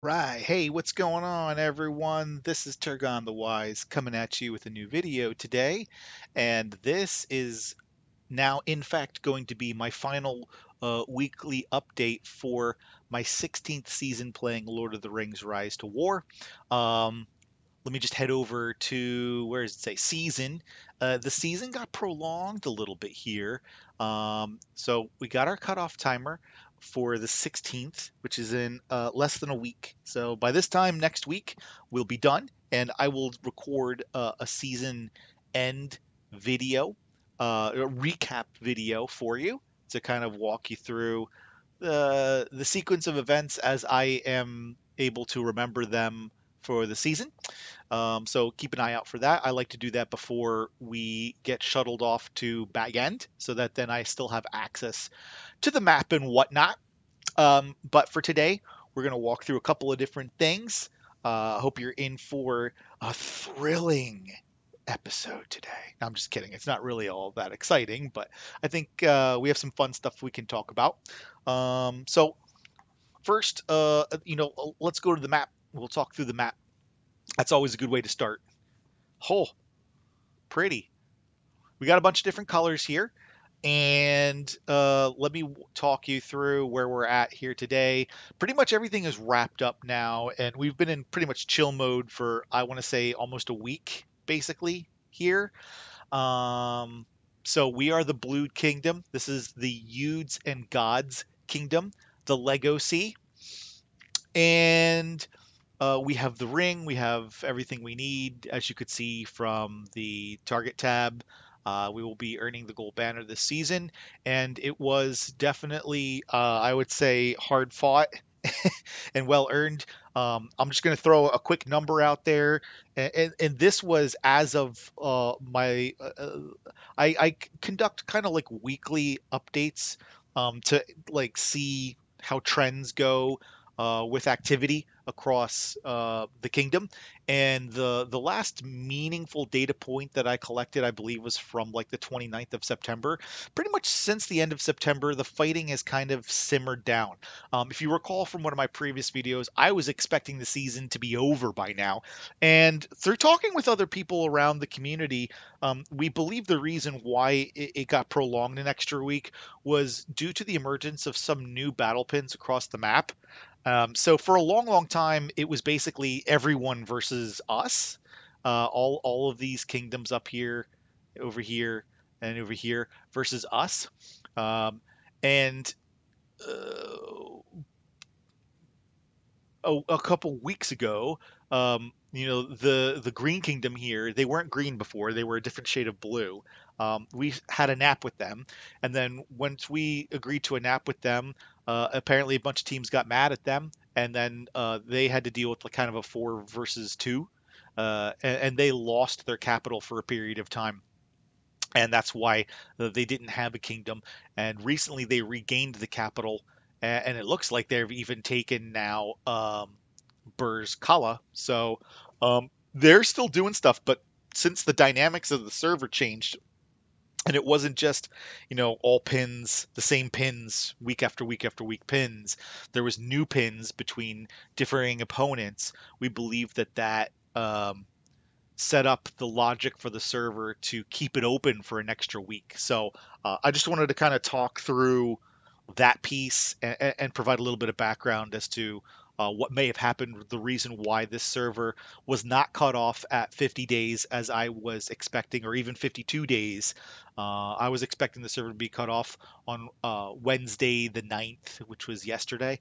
Right. Hey, what's going on, everyone? This is Turgon the Wise coming at you with a new video today. And this is now, in fact, going to be my final weekly update for my 16th season playing Lord of the Rings Rise to War. Um, Let me just head over to where does it say season. The season got prolonged a little bit here. So we got our cutoff timer for the 16th, which is in less than a week. So by this time next week, we'll be done, and I will record a season end video, a recap video for you to kind of walk you through the sequence of events as I am able to remember them for the season. So keep an eye out for that. I like to do that before we get shuttled off to Bag End so that then I still have access to the map and whatnot. But for today, we're going to walk through a couple of different things. I hope you're in for a thrilling episode today. No, I'm just kidding. It's not really all that exciting, but I think we have some fun stuff we can talk about. So first, let's go to the map. We'll talk through the map. That's always a good way to start. Oh, pretty. We got a bunch of different colors here. And let me talk you through where we're at here today. Pretty much everything is wrapped up now, and we've been in pretty much chill mode for, I want to say, almost a week, basically, here. Um, so we are the Blue Kingdom. This is the Yudes and Gods Kingdom, the Lego Sea. And we have the ring, we have everything we need, as you could see from the target tab. We will be earning the gold banner this season, and it was definitely, I would say, hard fought and well earned. I'm just going to throw a quick number out there, and this was as of my. I conduct kind of like weekly updates to like see how trends go with activity across the kingdom. And the last meaningful data point that I collected, I believe, was from like the 29th of September. Pretty much since the end of September, the fighting has kind of simmered down. If you recall from one of my previous videos, I was expecting the season to be over by now. And through talking with other people around the community, we believe the reason why it got prolonged an extra week was due to the emergence of some new battle pins across the map. So for a long, long time, it was basically everyone versus us. All of these kingdoms up here, over here, and over here versus us. And uh, a couple weeks ago, the Green Kingdom here, they weren't green before; they were a different shade of blue. We had a nap with them, and then once we agreed to a nap with them, apparently a bunch of teams got mad at them, and then they had to deal with like kind of a four versus two, and they lost their capital for a period of time. And that's why they didn't have a kingdom. And recently they regained the capital, and it looks like they've even taken now Burj Kala. So they're still doing stuff, but since the dynamics of the server changed, and it wasn't just all pins, the same pins week after week after week pins, there was new pins between differing opponents. We believe that set up the logic for the server to keep it open for an extra week. So I just wanted to kind of talk through that piece and provide a little bit of background as to what may have happened, the reason why this server was not cut off at 50 days as I was expecting, or even 52 days. I was expecting the server to be cut off on Wednesday the 9th, which was yesterday.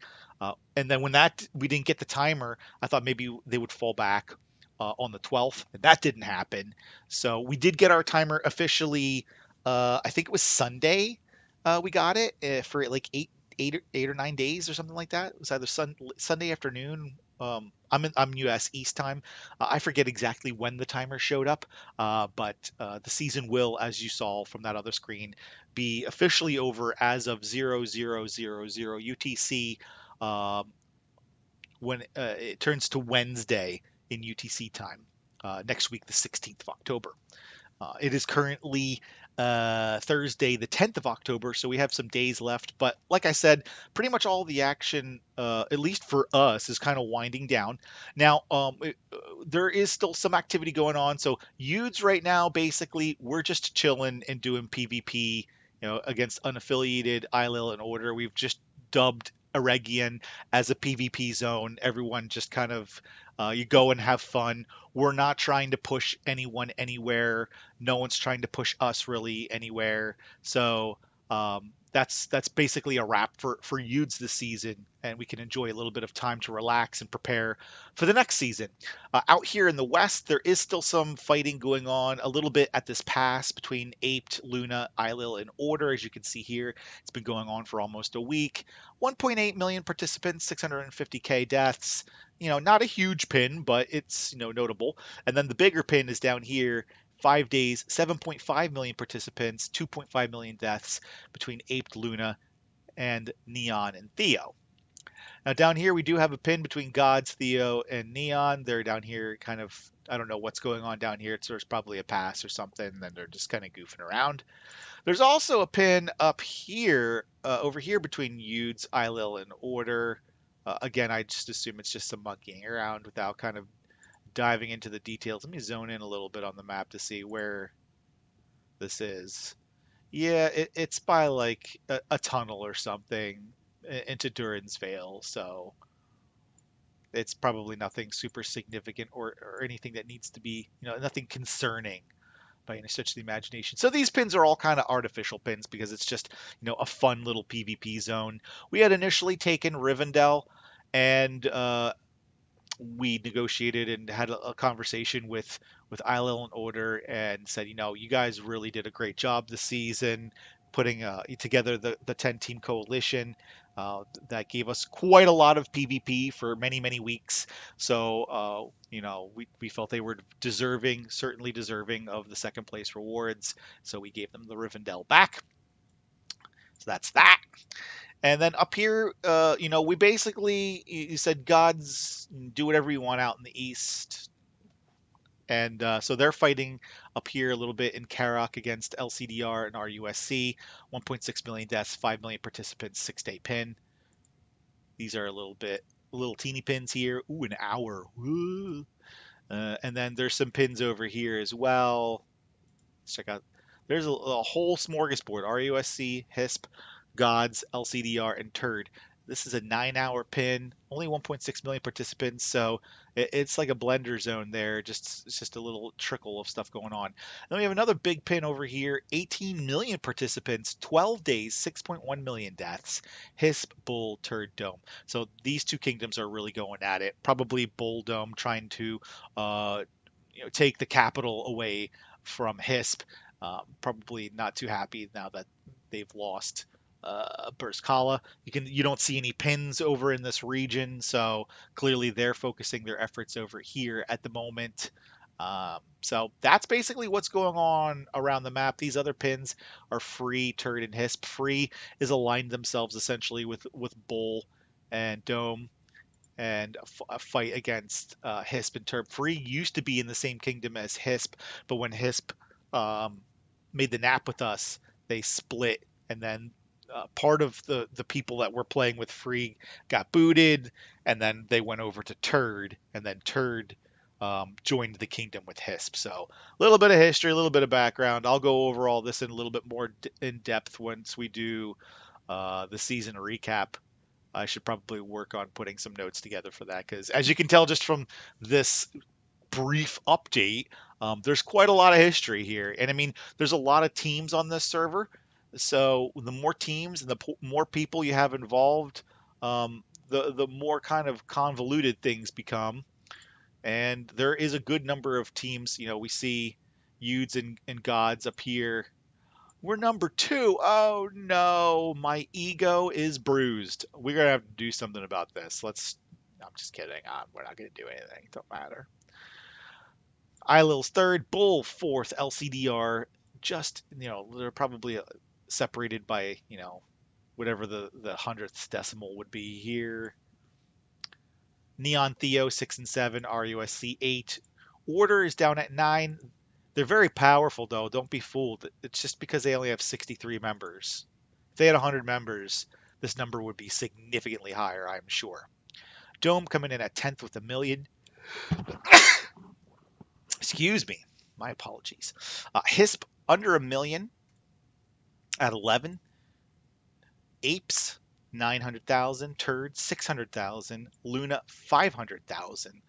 And then when that we didn't get the timer, I thought maybe they would fall back on the 12th, and that didn't happen. So we did get our timer officially. I think it was Sunday. We got it for like 8 or 9 days or something like that. It was either Sunday afternoon. I'm U.S. East time. I forget exactly when the timer showed up, but the season will, as you saw from that other screen, be officially over as of 0000 UTC when it turns to Wednesday in UTC time next week, the 16th of October. It is currently Thursday, the 10th of October, so we have some days left. But like I said, pretty much all the action, at least for us, is kind of winding down. Now, there is still some activity going on. So, Yudes right now, basically, we're just chilling and doing PvP, against unaffiliated ILL and Order. We've just dubbed Eregion as a PvP zone. Everyone just kind of, you go and have fun. We're not trying to push anyone anywhere. No one's trying to push us really anywhere. So that's basically a wrap for Yudes this season, and we can enjoy a little bit of time to relax and prepare for the next season. Out here in the West, there is still some fighting going on, a little bit at this pass between Aped, Luna, Islil, and Order. As you can see here, it's been going on for almost a week. 1.8 million participants, 650K deaths. Not a huge pin, but it's notable. And then the bigger pin is down here, 5 days, 7.5 million participants, 2.5 million deaths between Aped, Luna, and Neon and Theo. Now down here we do have a pin between Gods, Theo, and Neon. They're down here kind of, I don't know what's going on down here. There's probably a pass or something, and then they're just kind of goofing around. There's also a pin up here, over here between Yudes, Islil, and Order. Again, I just assume it's just some monkeying around without kind of diving into the details. Let me zone in a little bit on the map to see where this is. Yeah, it's by like a tunnel or something into Durin's Vale, so it's probably nothing super significant or anything that needs to be, nothing concerning by any stretch of the imagination. So these pins are all kind of artificial pins because it's just, a fun little PvP zone. We had initially taken Rivendell, and we negotiated and had a conversation with ILL and Order and said, you guys really did a great job this season putting together the 10 team coalition. That gave us quite a lot of PvP for many, many weeks. So, we felt they were deserving, certainly deserving of the second place rewards. So we gave them the Rivendell back. So that's that. And then up here, we basically, you said gods do whatever you want out in the east. And so they're fighting up here a little bit in Karak against LCDR and RUSC. 1.6 million deaths, 5 million participants, 6-day pin. These are little teeny pins here. Ooh, an hour. Woo. And then there's some pins over here as well. Let's check out. There's a whole smorgasbord: RUSC, HISP, Gods, LCDR, and Turd. This is a 9-hour pin, only 1.6 million participants, so it's like a blender zone there. It's just a little trickle of stuff going on. Then we have another big pin over here: 18 million participants, 12 days, 6.1 million deaths. HISP, Bull, Turd, Dome. So these two kingdoms are really going at it. Probably Bull Dome trying to take the capital away from HISP. Probably not too happy now that they've lost Burskala. You don't see any pins over in this region, so clearly they're focusing their efforts over here at the moment. So that's basically what's going on around the map. These other pins are Free, Turd, and HISP. Free is aligned themselves essentially with Bull and Dome, and a fight against HISP and Turd. Free used to be in the same kingdom as HISP, but when HISP um, made the nap with us, they split, and then part of the people that were playing with Free got booted, and then they went over to Turd, and then Turd joined the kingdom with HISP. So a little bit of history, a little bit of background. I'll go over all this in a little bit more in depth once we do the season recap. I should probably work on putting some notes together for that because, as you can tell just from this brief update, there's quite a lot of history here. And I mean, there's a lot of teams on this server. So the more teams and the more people you have involved, the more kind of convoluted things become. And there is a good number of teams. We see Yudes and Gods up here. We're number 2. Oh no, my ego is bruised. We're gonna have to do something about this. I'm just kidding. We're not gonna do anything. It don't matter. Ilil's 3rd, Bull 4th, LCDR. Just they're probably separated by whatever the hundredths decimal would be here. Neon Theo 6 and 7, RUSC 8. Order is down at 9. They're very powerful, though. Don't be fooled. It's just because they only have 63 members. If they had 100 members, this number would be significantly higher, I'm sure. Dome coming in at 10th with a million. Excuse me. My apologies. HISP under a million at 11. Apes 900,000. Turds 600,000. Luna 500,000.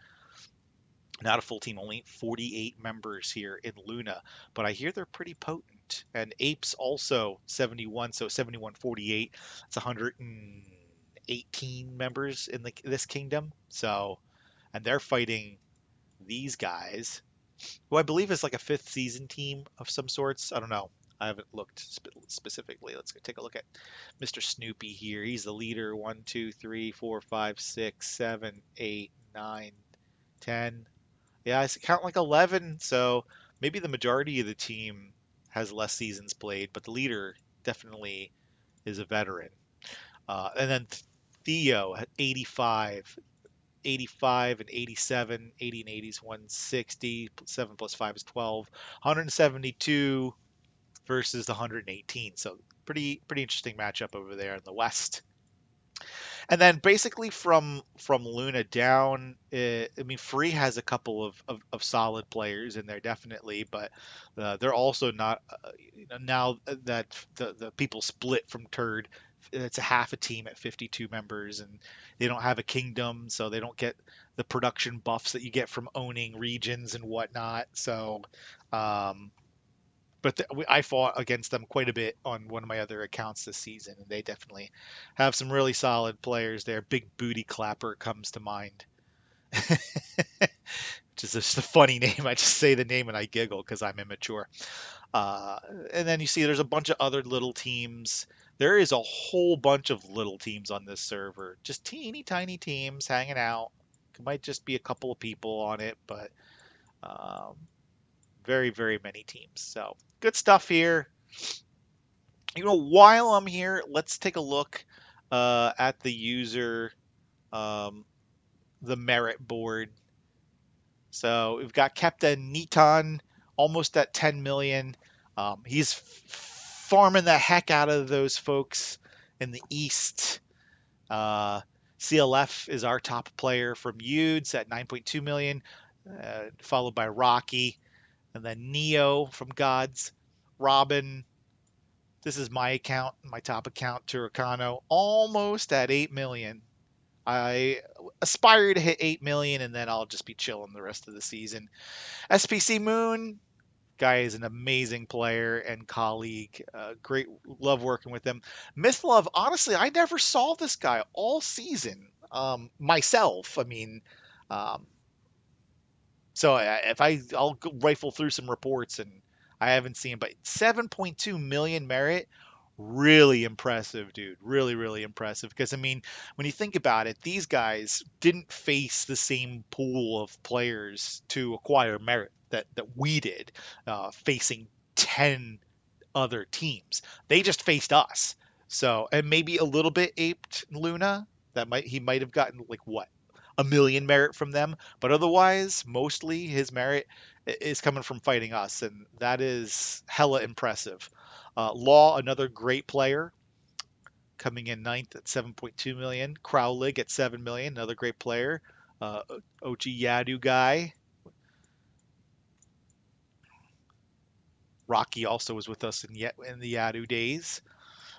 Not a full team, only 48 members here in Luna, but I hear they're pretty potent. And Apes also 71, so 7148. It's 118 members in this kingdom. So, and they're fighting these guys, who I believe is like a fifth season team of some sorts. I don't know. I haven't looked specifically. Let's go take a look at Mr. Snoopy here. He's the leader. 1, 2, 3, 4, 5, 6, 7, 8, 9, 10. Yeah, I count like 11, so maybe the majority of the team has less seasons played, but the leader definitely is a veteran. And then Theo had 85, 85 and 87, 80 and 80 is 160, 7 plus 5 is 12, 172 versus the 118. So pretty interesting matchup over there in the West. And then basically from Luna down, I mean, Free has a couple of solid players in there definitely, but they're also not. Now that the people split from Turd, it's a half a team at 52 members, and they don't have a kingdom, so they don't get the production buffs that you get from owning regions and whatnot. So, um, but I fought against them quite a bit on one of my other accounts this season, and they definitely have some really solid players there. Big Booty Clapper comes to mind, which is just a funny name. I just say the name and I giggle because I'm immature. Uh, and then you see there's a bunch of other little teams. There is a whole bunch of little teams on this server, just teeny tiny teams hanging out. It might just be a couple of people on it, but um, very many teams. So good stuff here. While I'm here, let's take a look at the user, um, the merit board. So we've got Captain Niton almost at 10 million. He's farming the heck out of those folks in the East. Uh, CLF is our top player from Eudes at 9.2 million, followed by Rocky, and then Neo from Gods, Robin. This is my account, my top account, Turcano, almost at 8 million. I aspire to hit 8 million, and then I'll just be chilling the rest of the season. SPC Moon, guy is an amazing player and colleague. Great, love working with him. Mythlove, honestly, I never saw this guy all season myself. I mean, um, so if I'll rifle through some reports and I haven't seen, but 7.2 million merit, really impressive, dude. Really impressive. Because I mean, when you think about it, these guys didn't face the same pool of players to acquire merit that we did, facing 10 other teams. They just faced us. So, and maybe a little bit aped Luna. He might have gotten like what, a million merit from them, but otherwise, mostly his merit is coming from fighting us, and that is hella impressive. Law, another great player, coming in ninth at 7.2 million. Crowlig at 7 million, another great player. Ochi Yadu guy. Rocky also was with us in the Yadu days.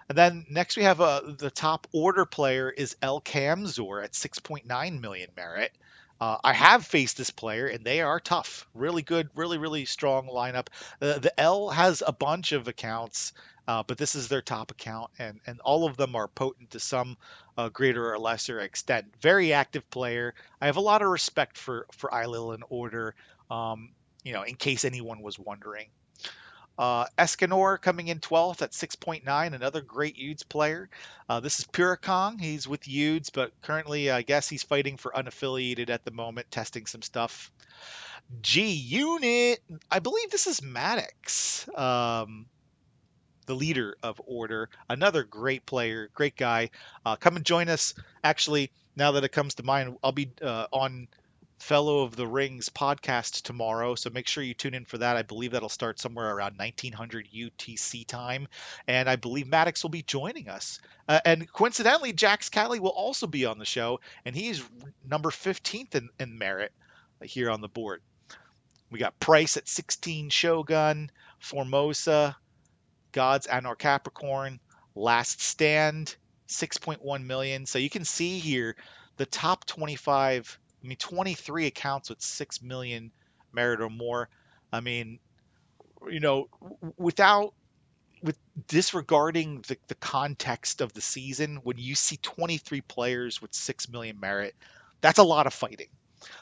And then next we have the top order player is El Kamzor at 6.9 million merit. I have faced this player, and they are tough. Really good, really strong lineup. The L has a bunch of accounts, but this is their top account, and all of them are potent to some greater or lesser extent. Very active player. I have a lot of respect for Ilil and Order. In case anyone was wondering. Escanor coming in 12th at 6.9, another great Eudes player. This is Purikong. He's with Eudes, but currently, I guess he's fighting for unaffiliated at the moment, testing some stuff. G Unit, I believe this is Maddox, the leader of Order. Another great player, great guy. Come and join us. Actually, now that it comes to mind, I'll be on Fellow of the Rings podcast tomorrow, so make sure you tune in for that. I believe that'll start somewhere around 1900 UTC time, and I believe Maddox will be joining us. And coincidentally, Jax Catley will also be on the show, and he's number 15th in merit here on the board. We got Price at 16, Shogun, Formosa, Gods, Anor Capricorn, Last Stand, 6.1 million. So you can see here the top 25, I mean 23 accounts with 6 million merit or more. I mean, without with disregarding the context of the season, when you see 23 players with 6 million merit, that's a lot of fighting.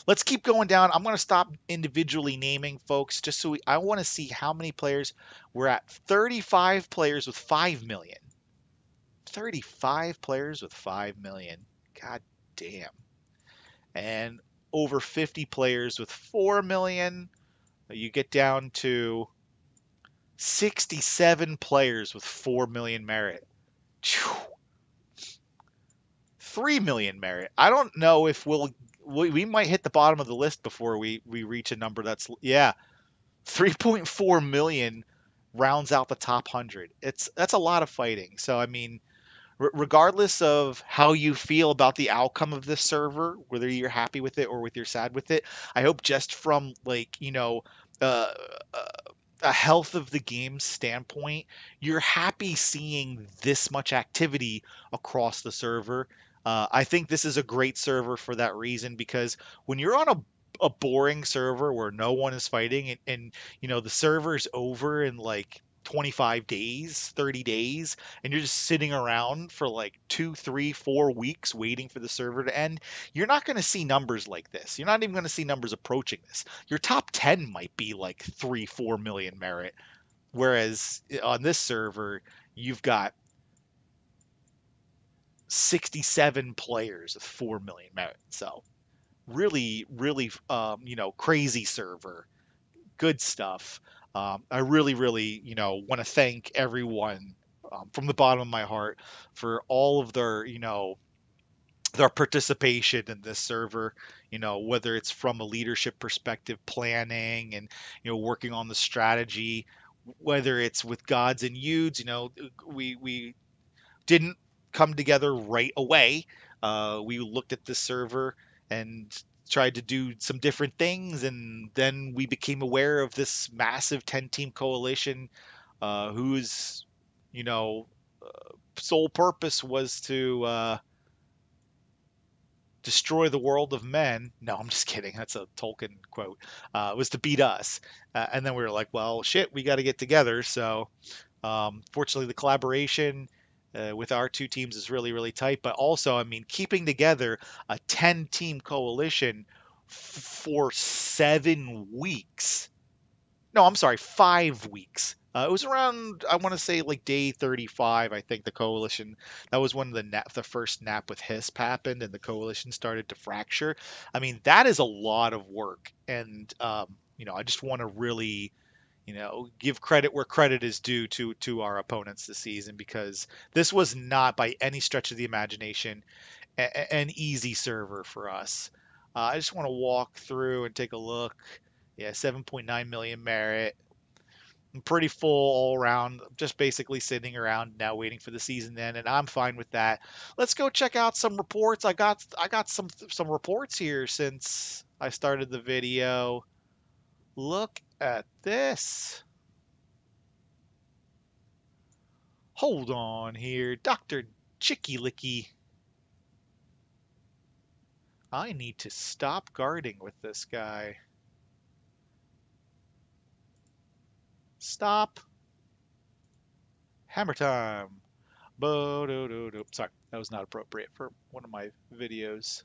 Let's keep going down. I'm going to stop individually naming folks just so I want to see how many players we're at. 35 players with 5 million. 35 players with 5 million. God damn. And over 50 players with 4 million. You get down to 67 players with 4 million merit. 3 million merit. I don't know if we might hit the bottom of the list before we reach a number that's, yeah, 3.4 million rounds out the top 100. That's a lot of fighting. So I mean, regardless of how you feel about the outcome of this server, whether you're happy with it or whether you're sad with it, I hope just from like, uh, uh, a health of the game standpoint, you're happy seeing this much activity across the server. I think this is a great server for that reason because when you're on a boring server where no one is fighting and the server's over in like 25 days, 30 days, and you're just sitting around for like 2, 3, 4 weeks waiting for the server to end, you're not going to see numbers like this. You're not even going to see numbers approaching this. Your top 10 might be like 3, 4 million merit, whereas on this server, you've got 67 players with 4 million merit. So really, really, crazy server. Good stuff. I really, really, want to thank everyone from the bottom of my heart for all of their participation in this server. Whether it's from a leadership perspective, planning and working on the strategy, whether it's with gods and youths. We didn't come together right away. We looked at this server and tried to do some different things, and then we became aware of this massive 10-team coalition, whose, you know, sole purpose was to destroy the world of men. No, I'm just kidding. That's a Tolkien quote. Was to beat us, and then we were like, well, shit, we got to get together. So fortunately, the collaboration with our two teams is really, really tight. But also, I mean, keeping together a 10-team coalition for 7 weeks. No, I'm sorry, 5 weeks. It was around, I want to say, like day 35. I think the coalition. That was when the first nap with HISP happened, and the coalition started to fracture. I mean, that is a lot of work, and I just want to really give credit where credit is due to our opponents this season because this was not by any stretch of the imagination an easy server for us. I just want to walk through and take a look. Yeah, 7.9 million merit. I'm pretty full all around. Just basically sitting around now waiting for the season to end, and I'm fine with that. Let's go check out some reports. I got some reports here since I started the video. Look at this. Hold on here, Dr. Chicky Licky. I need to stop guarding with this guy. Stop. Hammer time. Sorry, that was not appropriate for one of my videos.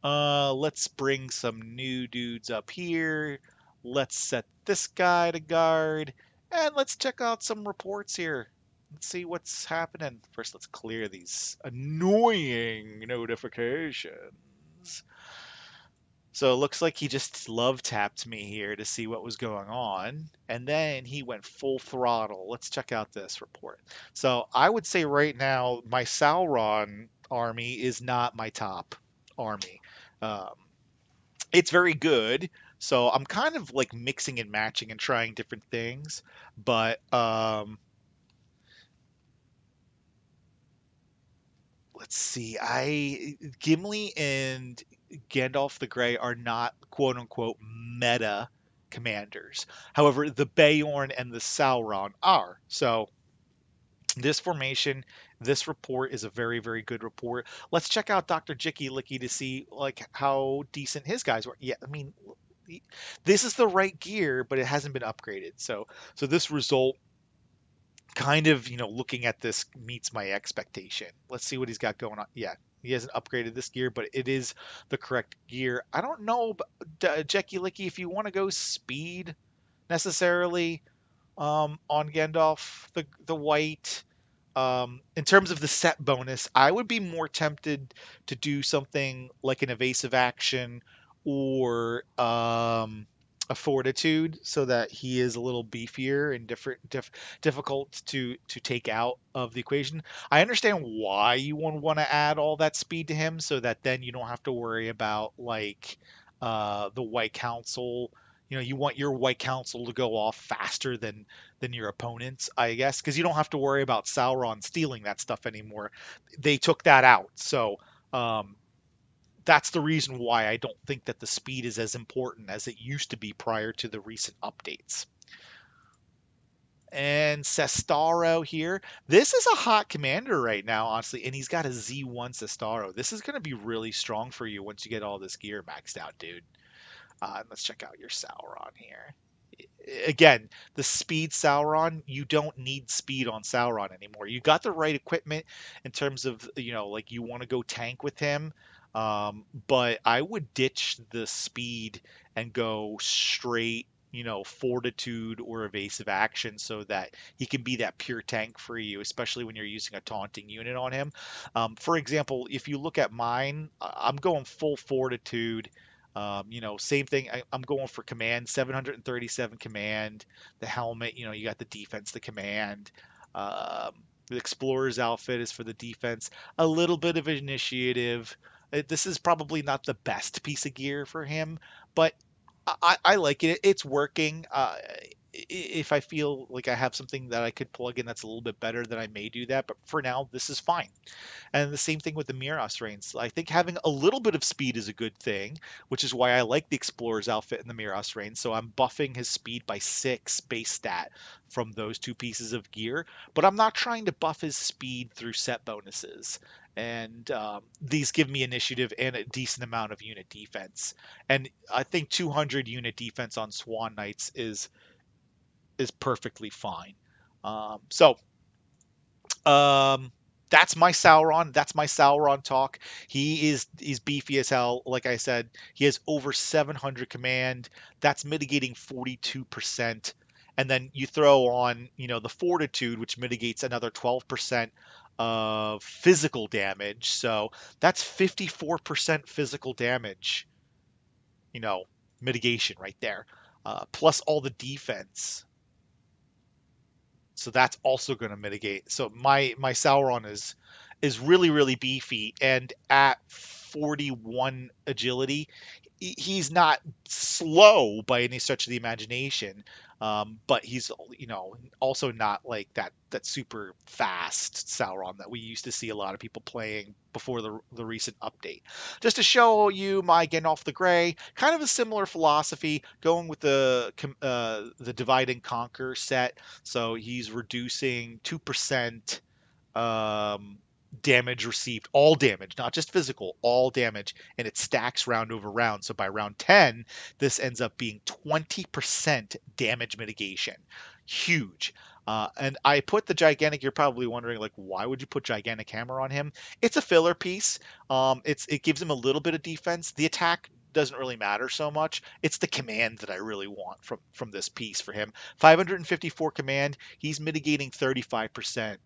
Let's bring some new dudes up here. Let's set this guy to guard. And let's check out some reports here. Let's see what's happening. First, let's clear these annoying notifications. So it looks like he just love tapped me here to see what was going on. And then he went full throttle. Let's check out this report. So I would say right now, my Sauron army is not my top army. Um, It's very good. So I'm kind of like mixing and matching and trying different things. But let's see. I Gimli and Gandalf the Grey are not quote unquote meta commanders. However, the Beorn and the Sauron are. So this formation, this report is a very, very good report. Let's check out Dr. Jicky Licky to see like how decent his guys were. Yeah, I mean, this is the right gear, but it hasn't been upgraded. So this result kind of, looking at this meets my expectation. Let's see what he's got going on. Yeah, he hasn't upgraded this gear, but it is the correct gear. I don't know, Jecky Licky, if you want to go speed necessarily on Gandalf the White. In terms of the set bonus, I would be more tempted to do something like an evasive action or a fortitude, so that he is a little beefier and difficult to take out of the equation. I understand why you would want to add all that speed to him, so that then you don't have to worry about like the White Council. You want your White Council to go off faster than your opponents, I guess, because you don't have to worry about Sauron stealing that stuff anymore. They took that out, so um, that's the reason why I don't think that the speed is as important as it used to be prior to the recent updates. And Sestaro here. This is a hot commander right now, honestly, and he's got a Z1 Sestaro. This is going to be really strong for you once you get all this gear maxed out, dude. Let's check out your Sauron here. Again, the speed Sauron, you don't need speed on Sauron anymore. You got the right equipment in terms of, like you want to go tank with him. But I would ditch the speed and go straight, fortitude or evasive action, so that he can be that pure tank for you, especially when you're using a taunting unit on him. For example, if you look at mine, I'm going full fortitude. Same thing. I'm going for command, 737 command. The helmet, you got the defense, the command. Um, the explorer's outfit is for the defense. A little bit of initiative. This is probably not the best piece of gear for him, but I like it. It's working. If I feel like I have something that I could plug in that's a little bit better, then I may do that. But for now, this is fine. And the same thing with the Miros reins. I think having a little bit of speed is a good thing, which is why I like the Explorer's outfit in the Miros reins. So I'm buffing his speed by 6 base stat from those two pieces of gear. But I'm not trying to buff his speed through set bonuses. And these give me initiative and a decent amount of unit defense. And I think 200 unit defense on Swan Knights is perfectly fine. So um, that's my Sauron. That's my Sauron talk. He's beefy as hell. Like I said, he has over 700 command. That's mitigating 42%. And then you throw on, the fortitude, which mitigates another 12% of physical damage. So that's 54% physical damage, you know, mitigation right there. Plus all the defense. So that's also going to mitigate. So my Sauron is really really beefy, and at 41 agility, he's not slow by any stretch of the imagination, but he's also not like that super fast Sauron that we used to see a lot of people playing before the recent update. Just to show you my Gandalf the Grey, kind of a similar philosophy, going with the divide and conquer set. So he's reducing 2% um, damage received, all damage, not just physical, all damage, and it stacks round over round. So by round 10, this ends up being 20% damage mitigation. Huge. And I put the gigantic. You're probably wondering, like, why would you put gigantic hammer on him? It's a filler piece. It gives him a little bit of defense. The attack doesn't really matter so much. It's the command that I really want from this piece for him. 554 command. He's mitigating 35%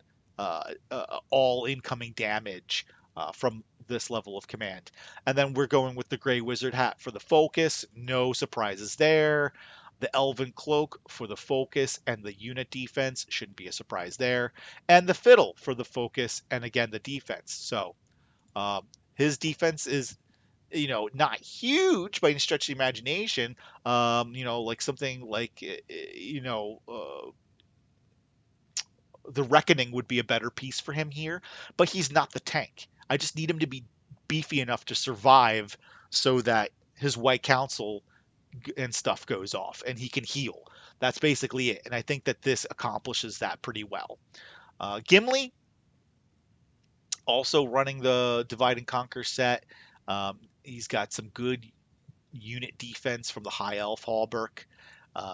all incoming damage from this level of command. And then we're going with the Grey Wizard hat for the focus. No surprises there. The Elven Cloak for the focus and the unit defense shouldn't be a surprise there. And the Fiddle for the focus and again the defense. So um, his defense is not huge by any stretch of the imagination. Like something like, the Reckoning would be a better piece for him here, but he's not the tank. I just need him to be beefy enough to survive so that his White Council and stuff goes off and he can heal. That's basically it. And I think that this accomplishes that pretty well. Gimli, also running the Divide and Conquer set. He's got some good unit defense from the High Elf Hallberg.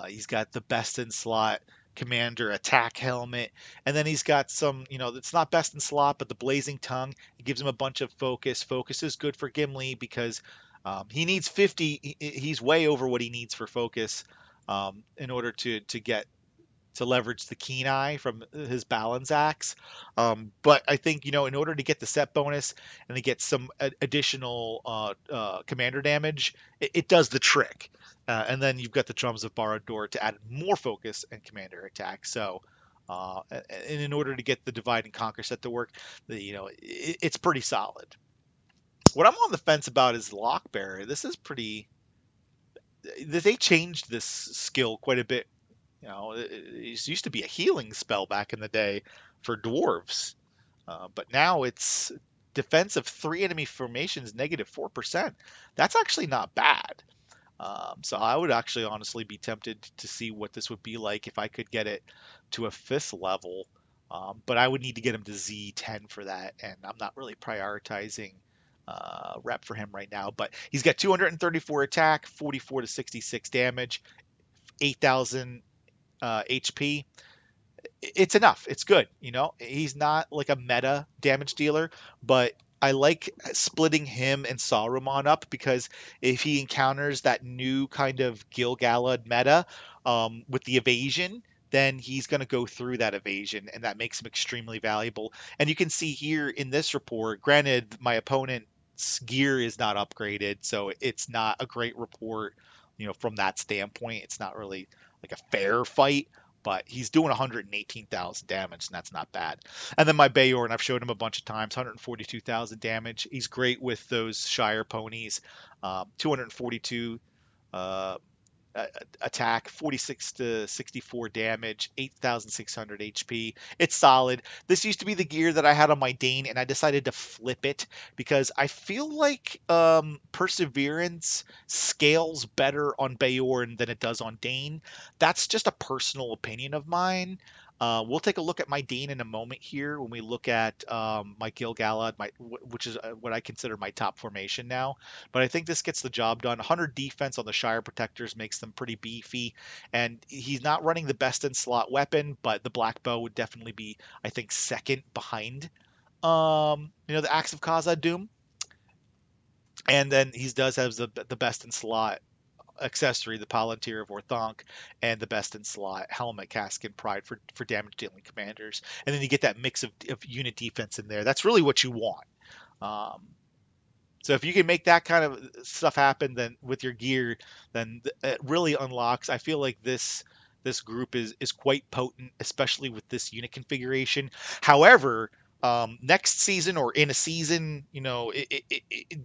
He's got the best in slot commander attack helmet, and then he's got some, it's not best in slot, but the blazing tongue. It gives him a bunch of focus. Focus is good for Gimli because he needs 50. He's way over what he needs for focus in order to get to leverage the keen eye from his balance axe. But I think, in order to get the set bonus and to get some additional commander damage, it does the trick. And then you've got the drums of Barad-dûr to add more focus and commander attack. So, and in order to get the divide and conquer set to work, it's pretty solid. What I'm on the fence about is Lockbearer. This is pretty. They changed this skill quite a bit. It used to be a healing spell back in the day for dwarves, but now it's defense of three enemy formations -4%. That's actually not bad. So I would actually honestly be tempted to see what this would be like if I could get it to a fifth level. But I would need to get him to Z10 for that, and I'm not really prioritizing rep for him right now. But he's got 234 attack, 44 to 66 damage, 8,000 HP. It's enough. It's good. He's not like a meta damage dealer, but I like splitting him and Saruman up because if he encounters that new kind of Gil-galad meta with the evasion, then he's going to go through that evasion, and that makes him extremely valuable. And you can see here in this report, granted, my opponent's gear is not upgraded, so it's not a great report, from that standpoint. It's not really like a fair fight, but he's doing 118,000 damage, and that's not bad. And then my Bayorn, I've showed him a bunch of times, 142,000 damage. He's great with those Shire ponies, 242 uh, attack, 46 to 64 damage, 8,600 HP. It's solid. This used to be the gear that I had on my Dane, and I decided to flip it because I feel like Perseverance scales better on Bayorn than it does on Dane. That's just a personal opinion of mine. We'll take a look at my Dane in a moment here when we look at my Gil-galad, which is what I consider my top formation now. But I think this gets the job done. 100 defense on the Shire Protectors makes them pretty beefy. And he's not running the best in slot weapon, but the Black Bow would definitely be, I think, second behind the Axe of Khazad-dûm. And then he does have the best in slot accessory, the Palantir of Orthanc, and the best in slot helmet, casque, and pride for damage dealing commanders. And then you get that mix of unit defense in there. That's really what you want. Um, so if you can make that kind of stuff happen, then with your gear, then it really unlocks. I feel like this group is quite potent, especially with this unit configuration. However, next season or in a season,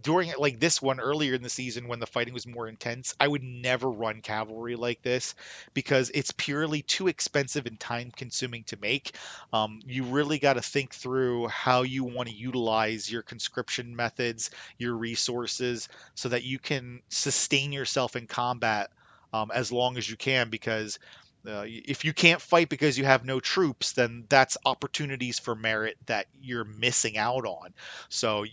during like this one earlier in the season when the fighting was more intense, I would never run cavalry like this because it's purely too expensive and time consuming to make. You really got to think through how you want to utilize your conscription methods, your resources, so that you can sustain yourself in combat as long as you can. Because if you can't fight because you have no troops, then that's opportunities for merit that you're missing out on. So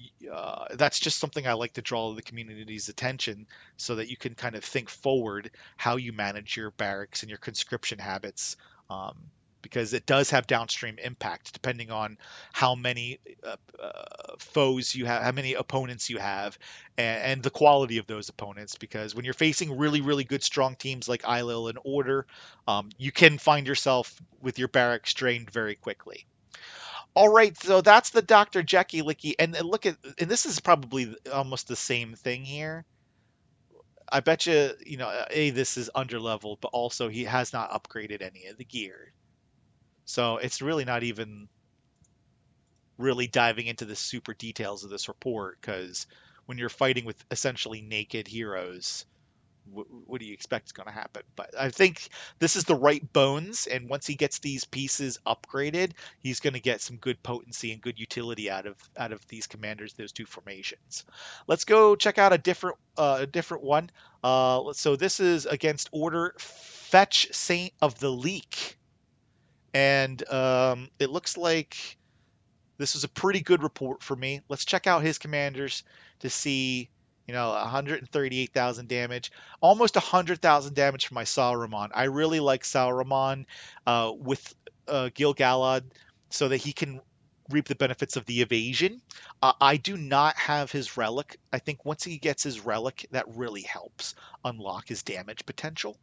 that's just something I like to draw the community's attention so that you can kind of think forward how you manage your barracks and your conscription habits. Um, because it does have downstream impact depending on how many foes you have, how many opponents you have, and the quality of those opponents. Because when you're facing really, really good, strong teams like Eilil and Order, you can find yourself with your barracks drained very quickly. All right, so that's the Dr. Jecky Licky, and and this is probably almost the same thing here. I bet you, this is underleveled, but also he has not upgraded any of the gear. So it's really not even really diving into the super details of this report because when you're fighting with essentially naked heroes, what do you expect is going to happen? But I think this is the right bones, and once he gets these pieces upgraded, he's going to get some good potency and good utility out of these commanders, those two formations. Let's go check out a different one. So this is against Order Fetch Saint of the Leak, and it looks like this was a pretty good report for me. Let's check out his commanders to see, 138,000 damage, almost 100,000 damage for my Saruman. I really like Saruman with Gil-galad so that he can reap the benefits of the evasion. I do not have his relic. I think once he gets his relic, that really helps unlock his damage potential.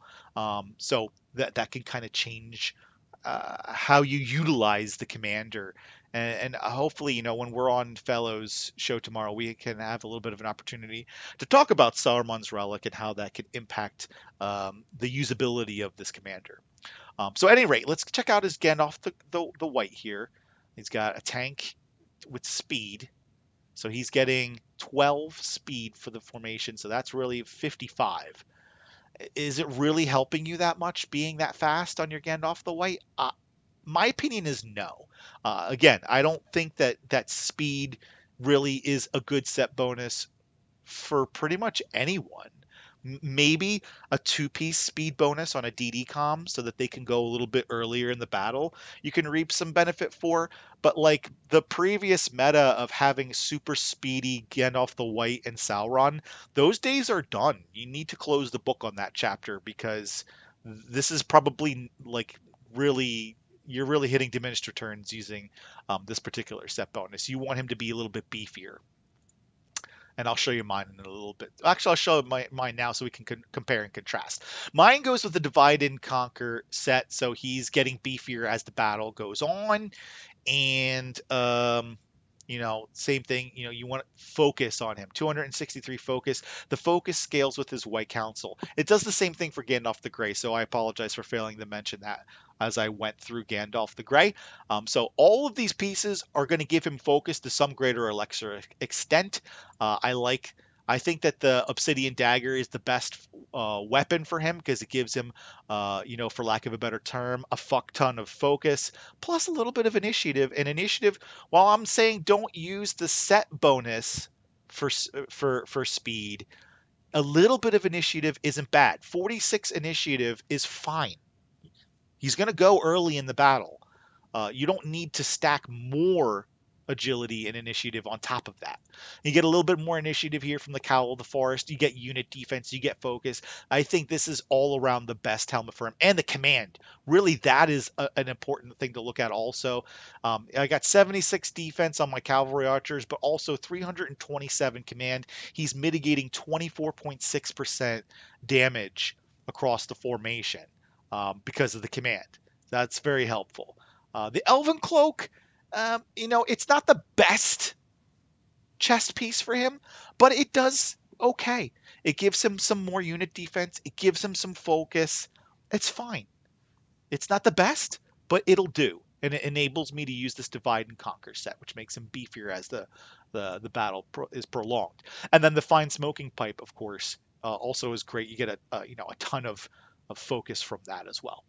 So that can kind of change how you utilize the commander, and hopefully, when we're on Fellows show tomorrow, we can have a little bit of an opportunity to talk about Saruman's relic and how that could impact the usability of this commander. So, at any rate, let's check out his Gandalf the White here. He's got a tank with speed, so he's getting 12 speed for the formation, so that's really 55. Is it really helping you that much being that fast on your Gandalf the White? My opinion is no. Again, I don't think that speed really is a good set bonus for pretty much anyone. Maybe a two-piece speed bonus on a DD com so that they can go a little bit earlier in the battle. You can reap some benefit for, but like the previous meta of having super speedy Gandalf the White and Sauron, those days are done. You need to close the book on that chapter because this is probably like really you're really hitting diminished returns using this particular set bonus. You want him to be a little bit beefier, and I'll show you mine in a little bit. Actually, I'll show mine now so we can compare and contrast. Mine goes with the Divide and Conquer set, so he's getting beefier as the battle goes on, and same thing. You want to focus on him. 263 focus. The focus scales with his White Council. It does the same thing for Gandalf the Grey, so I apologize for failing to mention that as I went through Gandalf the Grey. So all of these pieces are going to give him focus to some greater or lesser extent. I think that the Obsidian Dagger is the best weapon for him because it gives him, for lack of a better term, a fuck ton of focus plus a little bit of initiative. And initiative, while I'm saying don't use the set bonus for speed, a little bit of initiative isn't bad. 46 initiative is fine. He's going to go early in the battle. You don't need to stack more agility and initiative on top of that. You get a little bit more initiative here from the Cowl of the Forest. You get unit defense. You get focus. I think this is all around the best helmet for him. And the command. Really, that is an important thing to look at also. I got 76 defense on my Cavalry Archers, but also 327 command. He's mitigating 24.6% damage across the formation because of the command. That's very helpful. The Elven Cloak, it's not the best chest piece for him, but it does okay. It gives him some more unit defense. It gives him some focus. It's fine. It's not the best, but it'll do. And it enables me to use this Divide and Conquer set, which makes him beefier as the battle is prolonged. And then the Fine Smoking Pipe, of course, also is great. You get a ton of focus from that as well.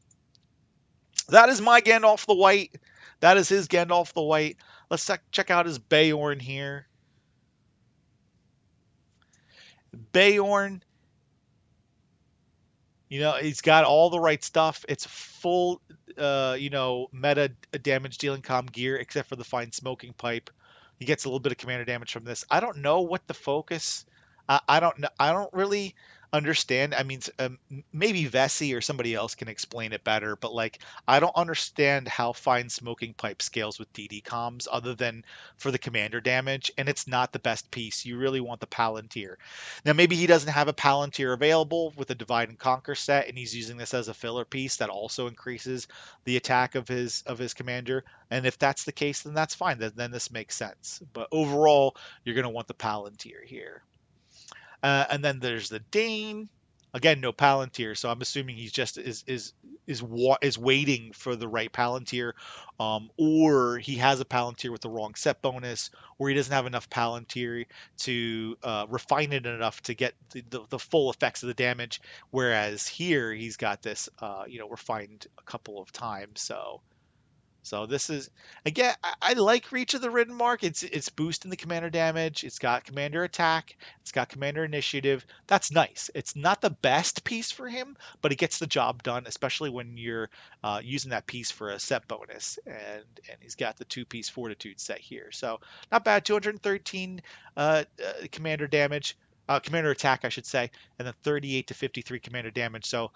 That is my Gandalf the White. That is his Gandalf the White. Let's check out his Beorn here. Beorn, he's got all the right stuff. It's full, meta damage dealing com gear, except for the Fine Smoking Pipe. He gets a little bit of commander damage from this. I don't know what the focus. I don't know. I don't really understand. I mean, maybe Vessi or somebody else can explain it better. But like, I don't understand how Fine Smoking Pipe scales with DD comms, other than for the commander damage. And it's not the best piece. You really want the Palantir. Now, maybe he doesn't have a Palantir available with a Divide and Conquer set, and he's using this as a filler piece that also increases the attack of his commander. And if that's the case, then that's fine. Then this makes sense. But overall, you're going to want the Palantir here. And then there's the Dane. Again, no Palantir, so I'm assuming he's just is waiting for the right Palantir, or he has a Palantir with the wrong set bonus, or he doesn't have enough Palantir to refine it enough to get the full effects of the damage. Whereas here he's got this, refined a couple of times. So this is, again, I like Reach of the Ridden Mark. It's boosting the commander damage. It's got commander attack. It's got commander initiative. That's nice. It's not the best piece for him, but it gets the job done, especially when you're using that piece for a set bonus. And he's got the 2-piece fortitude set here, so not bad. 213 commander damage, commander attack, I should say, and then 38 to 53 commander damage. So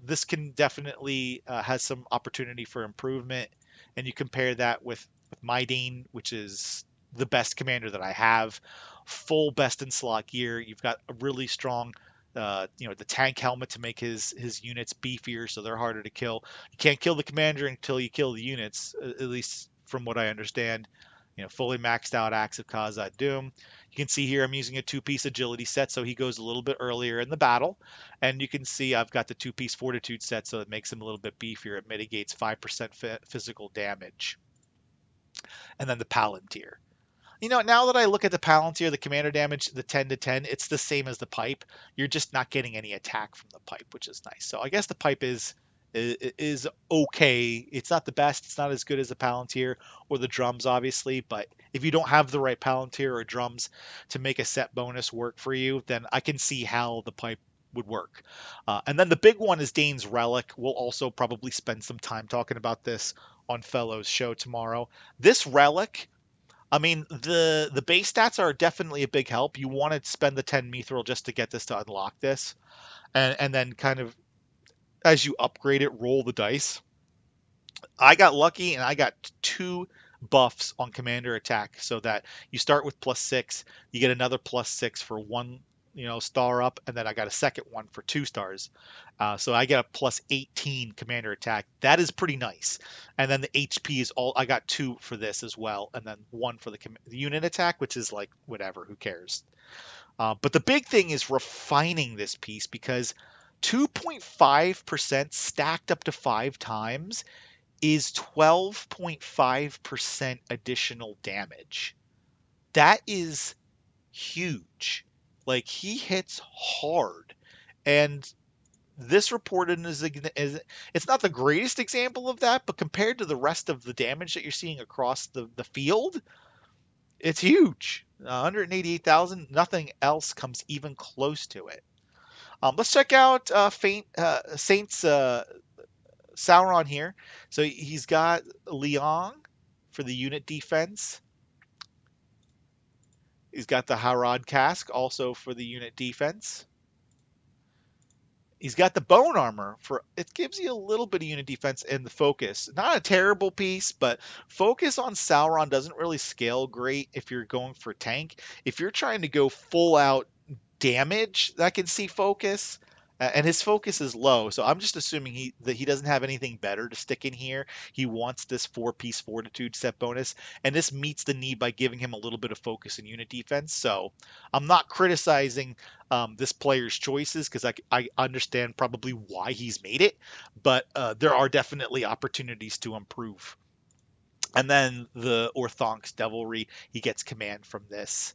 this can definitely has some opportunity for improvement, and you compare that with Mydane, which is the best commander that I have, full best in slot gear. You've got a really strong, the tank helmet to make his units beefier, so they're harder to kill. You can't kill the commander until you kill the units, at least from what I understand. Fully maxed out Axe of Khazad Doom. You can see here I'm using a 2-piece agility set, so he goes a little bit earlier in the battle. And you can see I've got the 2-piece fortitude set, so it makes him a little bit beefier. It mitigates 5% physical damage. And then the Palantir. Now that I look at the Palantir, the commander damage, the 10 to 10, it's the same as the pipe. You're just not getting any attack from the pipe, which is nice. So I guess the pipe is okay. It's not the best. It's not as good as the Palantir or the drums, obviously. But if you don't have the right Palantir or drums to make a set bonus work for you, then I can see how the pipe would work. And then the big one is Dane's Relic. We'll also probably spend some time talking about this on Fellows show tomorrow. This relic, I mean, the base stats are definitely a big help. You want to spend the 10 mithril just to get this to unlock this, and then kind of as you upgrade it, roll the dice. I got lucky and I got 2 buffs on commander attack, so that you start with +6, you get another +6 for 1, star up, and then I got a second one for 2 stars. So I get a +18 commander attack. That is pretty nice. And then the HP is all, I got 2 for this as well, and then 1 for the unit attack, which is like whatever, who cares? But the big thing is refining this piece, because 2.5% stacked up to 5 times is 12.5% additional damage. That is huge. Like, he hits hard. And this reported is it's not the greatest example of that, but compared to the rest of the damage that you're seeing across the field, it's huge. 188,000, nothing else comes even close to it. Let's check out Saints Sauron here. So he's got Liang for the unit defense. He's got the Harad Cask also for the unit defense. He's got the bone armor for, it gives you a little bit of unit defense and the focus. Not a terrible piece, but focus on Sauron doesn't really scale great if you're going for tank. If you're trying to go full out damage, that can see focus. And his focus is low, so I'm just assuming that he doesn't have anything better to stick in here. He wants this 4-piece fortitude set bonus, and this meets the need by giving him a little bit of focus and unit defense. So I'm not criticizing this player's choices, because I understand probably why he's made it, but there are definitely opportunities to improve. And then the Orthonk's Devilry, he gets command from this,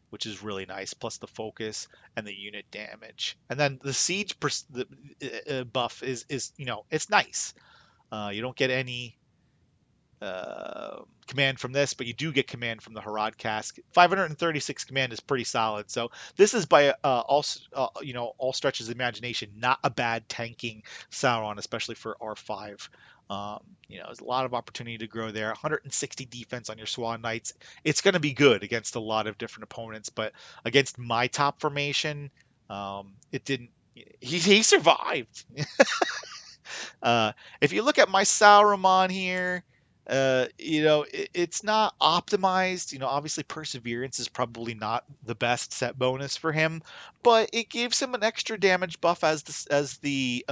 which is really nice, plus the focus and the unit damage. And then the siege buff is it's nice. You don't get any command from this, but you do get command from the Harad Cask. 536 command is pretty solid. So this is by all stretches of imagination not a bad tanking Sauron, especially for R5. There's a lot of opportunity to grow there. 160 defense on your Swan Knights. It's going to be good against a lot of different opponents, but against my top formation, it didn't. He survived. If you look at my Sauron here, It's not optimized. Obviously Perseverance is probably not the best set bonus for him, but it gives him an extra damage buff as the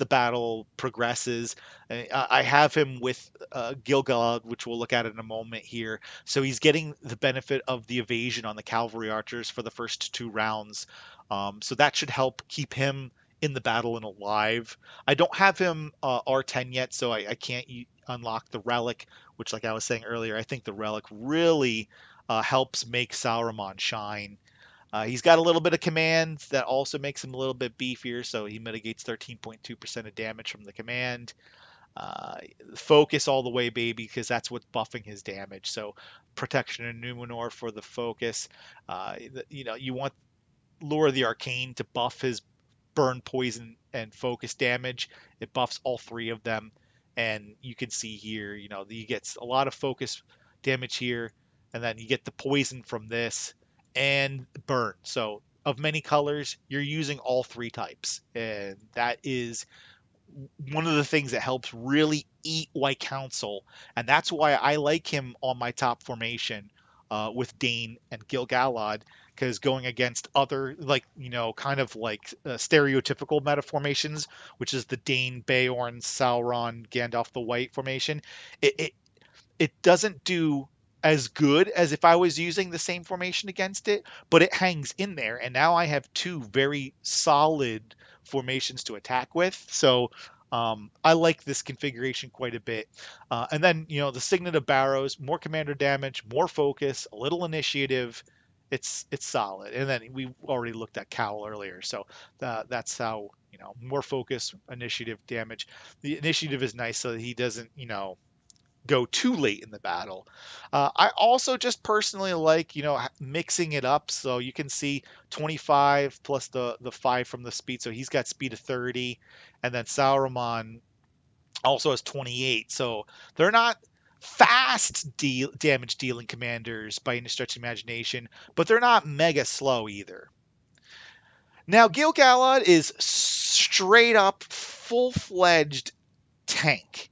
battle progresses. I have him with Gilgalad, which we'll look at in a moment here. So he's getting the benefit of the evasion on the cavalry archers for the first 2 rounds. So that should help keep him in the battle and alive. I don't have him R10 yet, so I can't unlock the relic, which, like I was saying earlier, I think the relic really helps make Sauron shine. He's got a little bit of command that also makes him a little bit beefier, so he mitigates 13.2% of damage from the command. Focus all the way, baby, because that's what's buffing his damage. So protection and Numenor for the focus. You want Lure of the Arcane to buff his burn, poison, and focus damage. It buffs all 3 of them. And you can see here, he gets a lot of focus damage here. And then you get the poison from this and burn. So of many colors, you're using all 3 types. And that is one of the things that helps really eat White Council, and that's why I like him on my top formation with Dane and Gil-galad, because going against other kind of like stereotypical meta formations, which is the Dane, Beorn, Sauron, Gandalf the White formation, it it doesn't do as good as if I was using the same formation against it, but it hangs in there. And now I have 2 very solid formations to attack with. So I like this configuration quite a bit. And then, the Signet of Barrows, more commander damage, more focus, a little initiative. It's solid. And then we already looked at Cowl earlier. So that's how, more focus, initiative, damage. The initiative is nice so that he doesn't, go too late in the battle. I also just personally like, mixing it up. So you can see 25 plus the 5 from the speed. So he's got speed of 30. And then Sauron also has 28. So they're not fast damage dealing commanders by any stretch of imagination, but they're not mega slow either. Now, Gil-galad is straight up full fledged tank.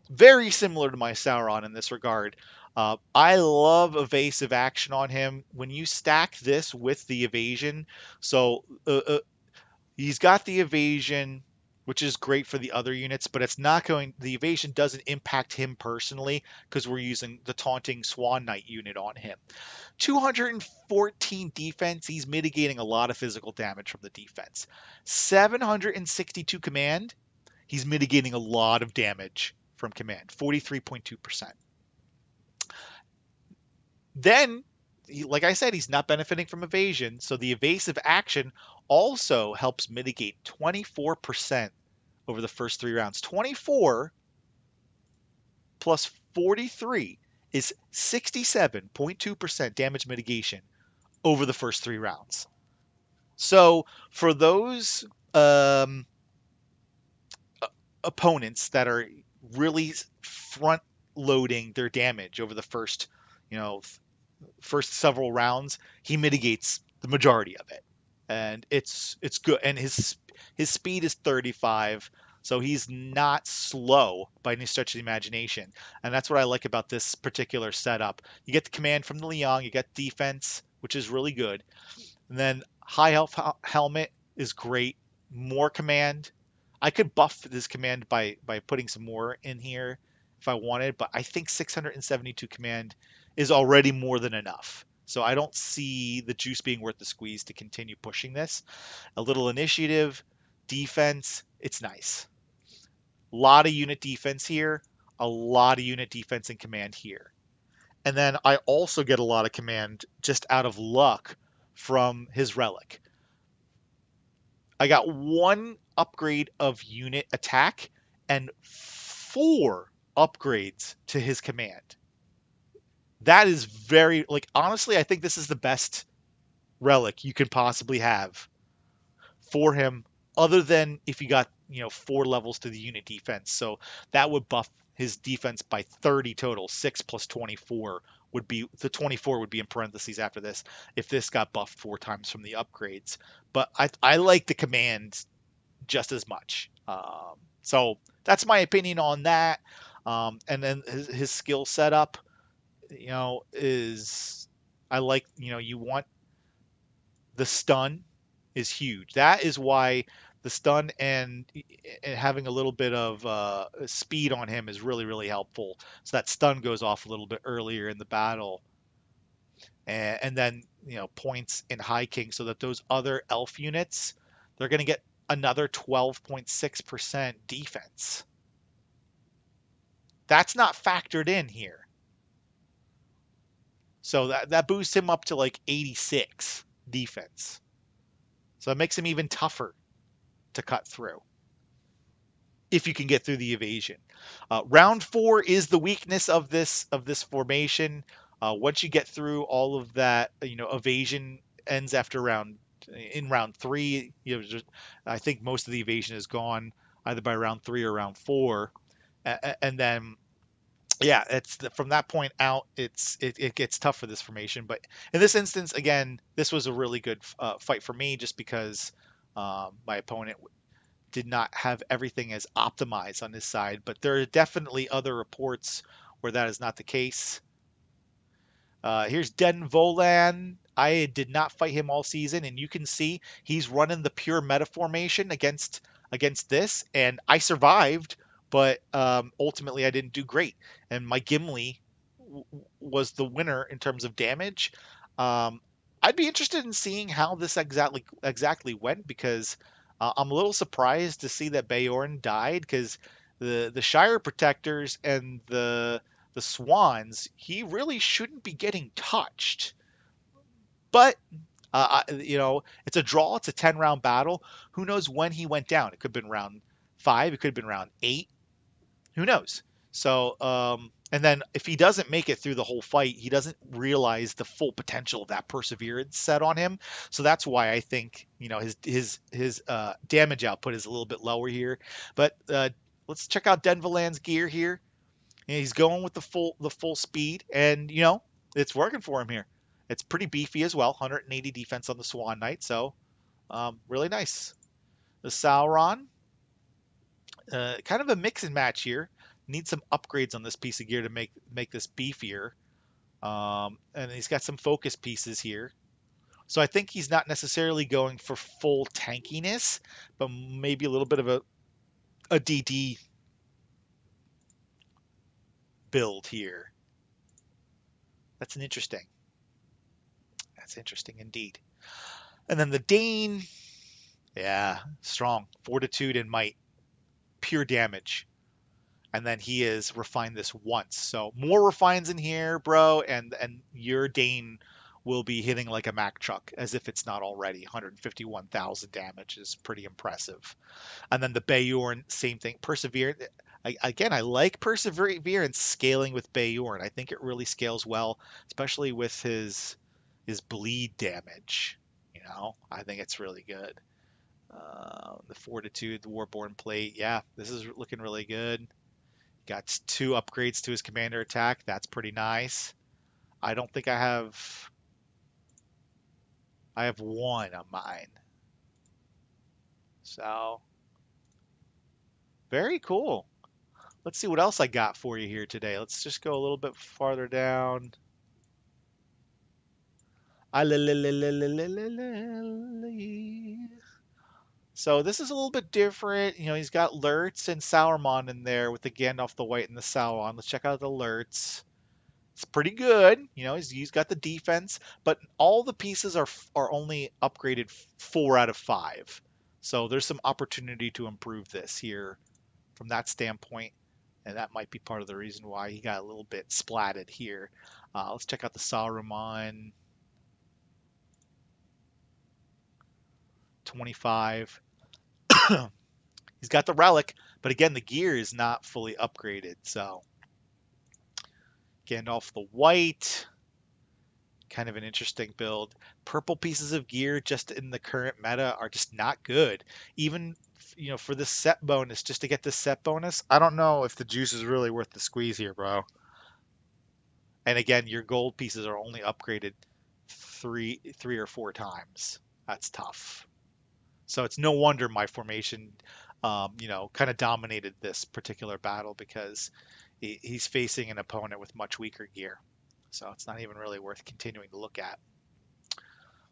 Very similar to my Sauron in this regard. I love evasive action on him. When you stack this with the evasion, so he's got the evasion, which is great for the other units, but it's not going. The evasion doesn't impact him personally because we're using the taunting Swan Knight unit on him. 214 defense. He's mitigating a lot of physical damage from the defense. 762 command. He's mitigating a lot of damage from command, 43.2%. Then, like I said, he's not benefiting from evasion, so the evasive action also helps mitigate 24% over the first 3 rounds. 24 plus 43 is 67.2% damage mitigation over the first 3 rounds. So for those opponents that are really front loading their damage over the first several rounds, he mitigates the majority of it, and it's good. And his speed is 35, so he's not slow by any stretch of the imagination. And that's what I like about this particular setup. You get the command from the Liang, you get defense, which is really good, and then high health helmet is great. More command. I could buff this command by putting some more in here if I wanted, but I think 672 command is already more than enough. So I don't see the juice being worth the squeeze to continue pushing this. A little initiative, defense, it's nice. A lot of unit defense here, a lot of unit defense and command here. And then I also get a lot of command just out of luck from his relic. I got 1 upgrade of unit attack and 4 upgrades to his command. That is very, like, honestly, I think this is the best relic you could possibly have for him, other than if you got, 4 levels to the unit defense. So that would buff his defense by 30 total. 6 plus 24 would be, the 24 would be in parentheses after this if this got buffed 4 times from the upgrades. But I like the command just as much. So that's my opinion on that. And then his skill setup, is I like, you want the stun is huge. That is why the stun and having a little bit of speed on him is really, really helpful. So that stun goes off a little bit earlier in the battle. And then, points in High King so that those other elf units, they're going to get another 12.6% defense. That's not factored in here. So that boosts him up to like 86 defense. So it makes him even tougher to cut through if you can get through the evasion. Round 4 is the weakness of this formation. Once you get through all of that, evasion ends after round 3. I think most of the evasion is gone either by round 3 or round 4, and then yeah, it's from that point out, it gets tough for this formation. But in this instance, again, this was a really good fight for me, just because my opponent did not have everything as optimized on his side. But there are definitely other reports where that is not the case. Here's Den Volan. I did not fight him all season, and you can see he's running the pure meta formation against this, and I survived, but ultimately I didn't do great. And my Gimli was the winner in terms of damage. Um, I'd be interested in seeing how this exactly went, because I'm a little surprised to see that Bayorn died, because the Shire Protectors and the Swans, he really shouldn't be getting touched. But it's a draw. It's a 10-round battle. Who knows when he went down? It could have been round 5. It could have been round 8. Who knows? So, and then if he doesn't make it through the whole fight, he doesn't realize the full potential of that perseverance set on him. So that's why I think his damage output is a little bit lower here. But let's check out Denvalan's gear here. And he's going with the full speed, and it's working for him here. It's pretty beefy as well. 180 defense on the Swan Knight, so really nice. The Sauron, kind of a mix and match here. Need some upgrades on this piece of gear to make this beefier. And he's got some focus pieces here. So I think he's not necessarily going for full tankiness, but maybe a little bit of a DD build here. That's an interesting. That's interesting indeed. And then the Dane, yeah, strong. Fortitude and might. Pure damage. And then he is refined this once. So more refines in here, bro, and your Dane will be hitting like a Mack truck, as if it's not already. 151,000 damage is pretty impressive. And then the Bayorn, same thing. Perseverance. I like Perseverance scaling with Bayorn. I think it really scales well, especially with his bleed damage. I think it's really good. The Fortitude, the Warborn Plate. Yeah, this is looking really good. Got 2 upgrades to his commander attack. That's pretty nice. I don't think I have. I have 1 on mine. So, very cool. Let's see what else I got for you here today. Let's just go a little bit farther down. So this is a little bit different. He's got Lurtz and Sauron in there with the Gandalf the White and the Sauron. Let's check out the Lurtz. It's pretty good. He's got the defense, but all the pieces are only upgraded 4 out of 5. So there's some opportunity to improve this here from that standpoint, and that might be part of the reason why he got a little bit splatted here. Let's check out the Saruman. 25. He's got the relic, but again, the gear is not fully upgraded. So Gandalf the White, kind of an interesting build. Purple pieces of gear just in the current meta are just not good. Even for the set bonus, just to get this set bonus, I don't know if the juice is really worth the squeeze here, bro. And again, your gold pieces are only upgraded three or 4 times. That's tough. So it's no wonder my formation, kind of dominated this particular battle because he's facing an opponent with much weaker gear. So it's not even really worth continuing to look at.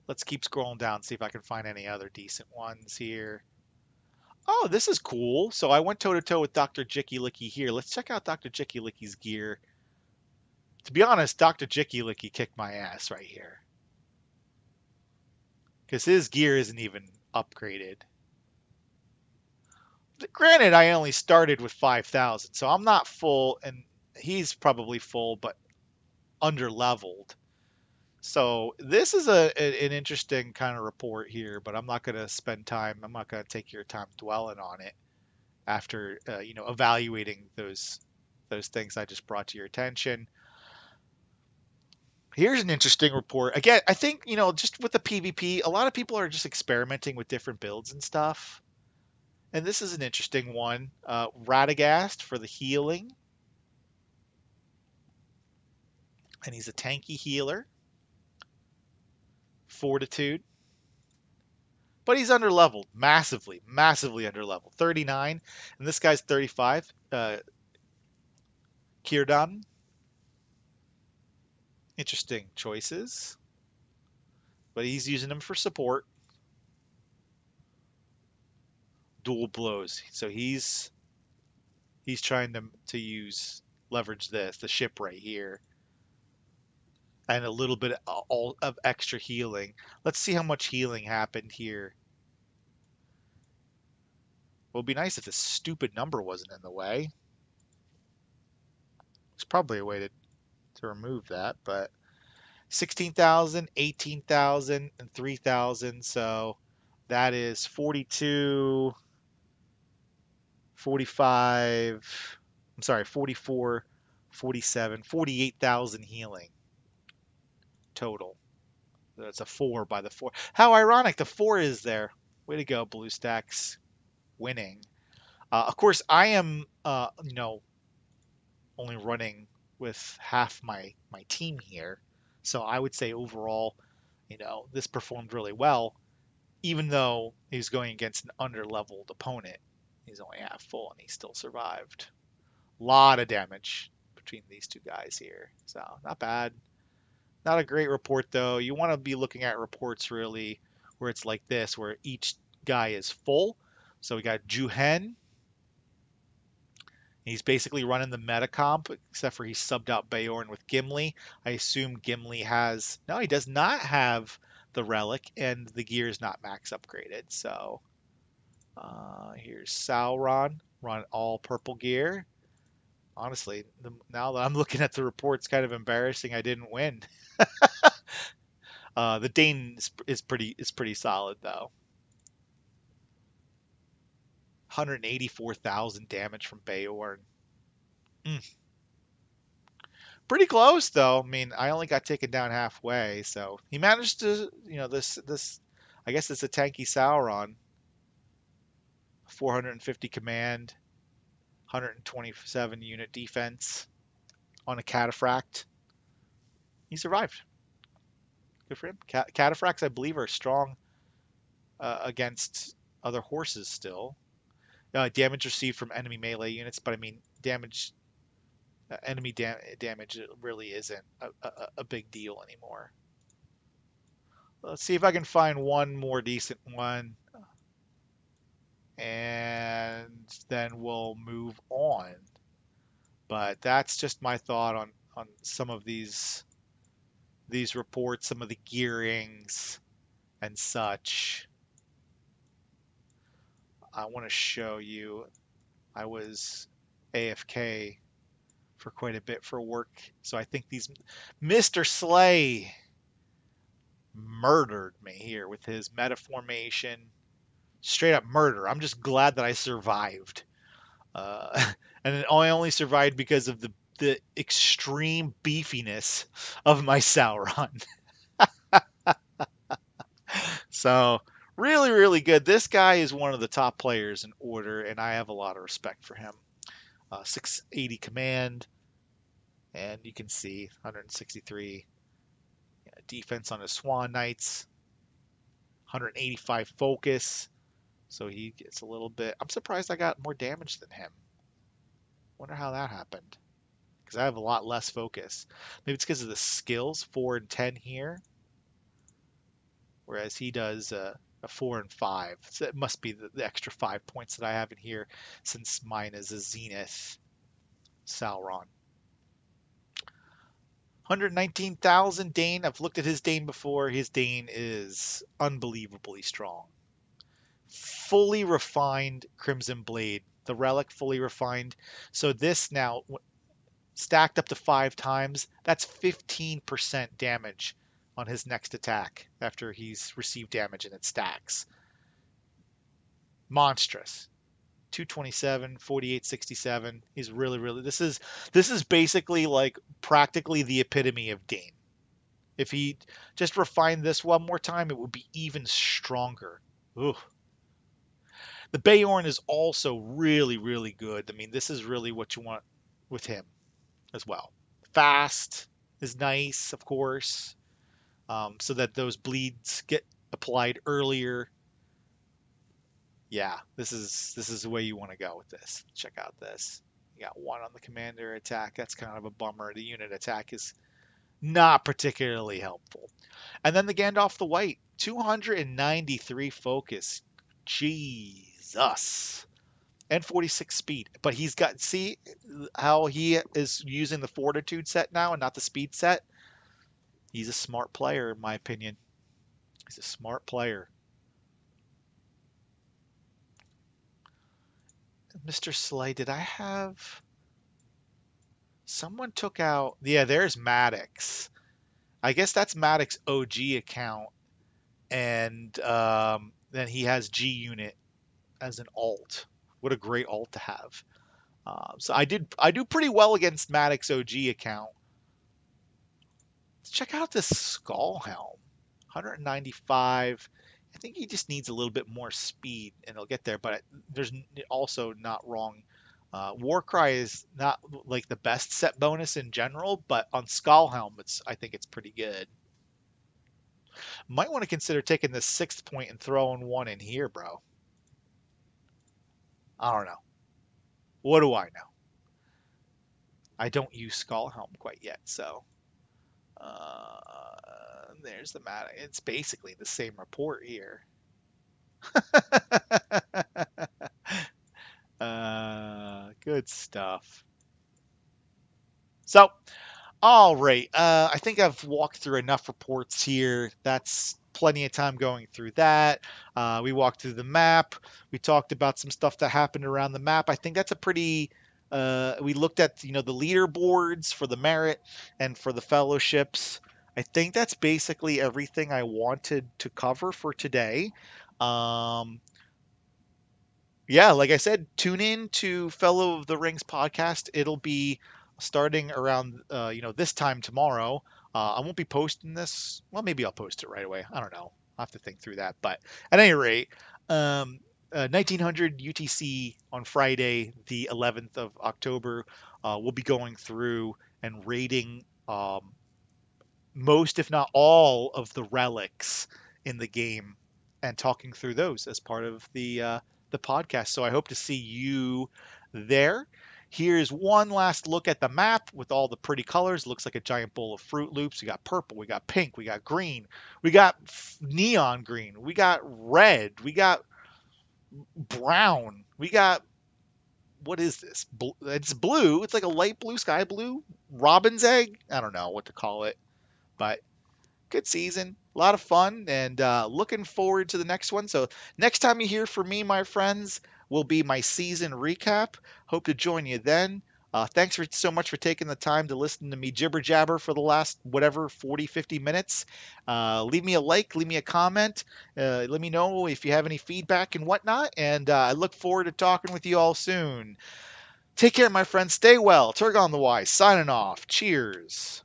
Let's keep scrolling down, see if I can find any other decent ones here. Oh, this is cool. So I went toe to toe with Dr. Jicky Licky here. Let's check out Dr. Jicky Licky's gear. To be honest, Dr. Jicky Licky kicked my ass right here because his gear isn't even upgraded. Granted, I only started with 5,000, so I'm not full, and he's probably full, but under leveled. So this is an interesting kind of report here, but I'm not going to spend time. I'm not going to take your time dwelling on it after evaluating those things I just brought to your attention. Here's an interesting report. Again, I think just with the PvP, a lot of people are just experimenting with different builds and stuff. And this is an interesting one. Radagast for the healing, and he's a tanky healer. Fortitude. But he's under leveled, massively, massively under leveled. 39, and this guy's 35. Kirdan. Interesting choices, but he's using them for support. Dual blows, so he's trying to use leverage the ship right here, and a little bit of extra healing. Let's see how much healing happened here. Well, it'd be nice if this stupid number wasn't in the way. There's probably a way to remove that, but 16,000, 18,000, and 3,000. So that is 42, 45, I'm sorry, 44, 47, 48,000 healing total. That's a 4 by the 4. How ironic, the 4 is there. Way to go, BlueStacks, winning. Of course, I am, only running with half my team here. So I would say overall, this performed really well, even though he's going against an under-leveled opponent. He's only half full and he still survived. A lot of damage between these two guys here. So not bad. Not a great report though. You want to be looking at reports really where it's like this, where each guy is full. So we got Juhen. He's basically running the meta comp, except for he subbed out Bayorn with Gimli. I assume Gimli has... No, he does not have the relic, and the gear is not max upgraded. So here's Sauron, run all purple gear. Honestly, now that I'm looking at the report, it's kind of embarrassing I didn't win. The Dane is pretty solid though. 184,000 damage from Bayorn. Mm. Pretty close though. I mean, I only got taken down halfway, so he managed to, this. I guess it's a tanky Sauron. 450 command, 127 unit defense on a cataphract. He survived. Good for him. Cataphracts, I believe, are strong against other horses still. Damage received from enemy melee units, but I mean, enemy damage really isn't a big deal anymore. Let's see if I can find one more decent one, and then we'll move on. But that's just my thought on some of these reports, some of the gearings and such. I want to show you. I was AFK for quite a bit for work, so I think Mr. Slay murdered me here with his meta formation. Straight up murder. I'm just glad that I survived. And I only survived because of the extreme beefiness of my Sauron. So really, really good. This guy is one of the top players in Order, and I have a lot of respect for him. 680 command, and you can see 163 defense on his Swan Knights, 185 focus, So he gets a little bit. I'm surprised I got more damage than him. Wonder how that happened. Because I have a lot less focus. Maybe it's because of the skills, 4 and 10 here, whereas he does a 4 and 5. So it must be the extra 5 points that I have in here, since mine is a Zenith Sauron. 119,000 Dane. I've looked at his Dane before. His Dane is unbelievably strong. Fully refined Crimson Blade. The relic fully refined. So this now stacked up to 5 times. That's 15% damage on his next attack after he's received damage and it stacks. Monstrous. 227, 4867. He's really this is basically like practically the epitome of Dane. If he just refined this one more time, it would be even stronger. Ooh. The Bayorn is also really good. I mean, this is really what you want with him as well. Fast is nice, of course, so that those bleeds get applied earlier. Yeah, this is the way you want to go with this. Check out this. You got 1 on the commander attack. That's kind of a bummer. The unit attack is not particularly helpful. And then the Gandalf the White, 293 focus. Jesus. And 46 speed. But he's got, see how he is using the fortitude set now and not the speed set? He's a smart player, in my opinion. He's a smart player. Mr. Slay, did I have... Someone took out... Yeah, there's Maddox. I guess that's Maddox OG account. And then he has G Unit as an alt. What a great alt to have. So I do pretty well against Maddox OG account. Let's check out this Skull Helm. 195. I think he just needs a little bit more speed and he'll get there, but there's also not wrong. Warcry is not like the best set bonus in general, but on Skull Helm, I think it's pretty good. Might want to consider taking this 6th point and throwing 1 in here, bro. I don't know. What do I know? I don't use Skull Helm quite yet, so there's the matter. It's basically the same report here. Good stuff. So, all right. I think I've walked through enough reports here. That's plenty of time going through that. We walked through the map. We talked about some stuff that happened around the map. I think that's a pretty. We looked at the leaderboards for the merit and for the fellowships. I think that's basically everything I wanted to cover for today. Um, yeah, like I said, tune in to Fellow of the Rings podcast. It'll be starting around this time tomorrow. I won't be posting this. Well, maybe I'll post it right away. I don't know. I'll have to think through that. But at any rate, 1900 UTC on Friday, the 11th of October. We'll be going through and rating most, if not all, of the relics in the game and talking through those as part of the podcast. So I hope to see you there. Here's one last look at the map with all the pretty colors. Looks like a giant bowl of Fruit Loops. We got purple, we got pink, we got green, we got neon green, we got red, we got brown, we got, what is this? It's blue. It's like a light blue, sky blue, robin's egg. I don't know what to call it, but good season, a lot of fun, and looking forward to the next one. So next time you hear from me, my friends, will be my season recap. Hope to join you then. Thanks so much for taking the time to listen to me jibber jabber for the last whatever 40 50 minutes. Leave me a like, leave me a comment, let me know if you have any feedback and whatnot, and I look forward to talking with you all soon. Take care, my friends. Stay well. Turgon the Wise signing off. Cheers.